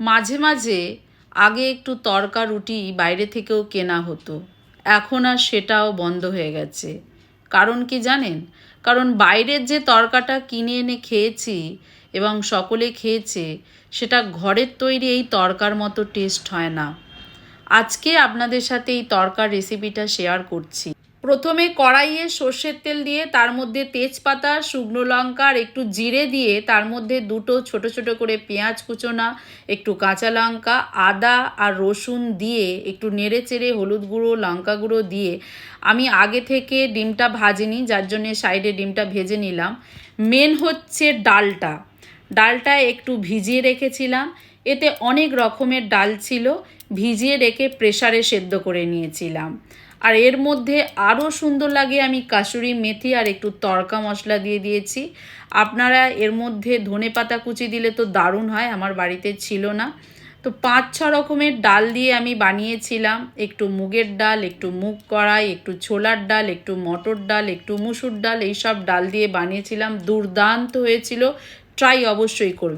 মাঝে মাঝে আগে একটু তড়কা রুটি বাইরে থেকেও কেনা হতো, এখন আর সেটাও বন্ধ হয়ে গেছে। কারণ কি জানেন? কারণ বাইরের যে তড়কাটা কিনে এনে খেয়েছি এবং সকলে খেয়েছে, সেটা ঘরের তৈরি এই তড়কার মতো টেস্ট হয় না। আজকে আপনাদের সাথে এই তড়কার রেসিপিটা শেয়ার করছি। প্রথমে কড়াইয়ে সর্ষের তেল দিয়ে তার মধ্যে তেজপাতা, শুকনো লঙ্কা আর একটু জিরে দিয়ে তার মধ্যে দুটো ছোট ছোট করে পেঁয়াজ কুচোনা, একটু কাঁচা লঙ্কা, আদা আর রসুন দিয়ে একটু নেড়ে চেড়ে হলুদ গুঁড়ো, লঙ্কা গুঁড়ো দিয়ে আমি আগে থেকে ডিমটা ভাজিনি, যার জন্যে সাইডে ডিমটা ভেজে নিলাম। মেন হচ্ছে ডালটা একটু ভিজিয়ে রেখেছিলাম। এতে অনেক রকমের ডাল ছিল, ভিজিয়ে রেখে প্রেসারে সেদ্ধ করে নিয়েছিলাম। আর এর মধ্যে আরও সুন্দর লাগে আমি কাসুরি মেথি আর একটু তড়কা মশলা দিয়ে দিয়েছি। আপনারা এর মধ্যে ধনেপাতা কুচি দিলে তো দারুণ হয়, আমার বাড়িতে ছিল না। তো 5-6 রকমের ডাল দিয়ে আমি বানিয়েছিলাম। একটু মুগের ডাল, একটু মুগ কড়াই, একটু ছোলার ডাল, একটু মটর ডাল, একটু মুসুর ডাল, এইসব ডাল দিয়ে বানিয়েছিলাম। দুর্দান্ত হয়েছিল, ট্রাই অবশ্যই করবে।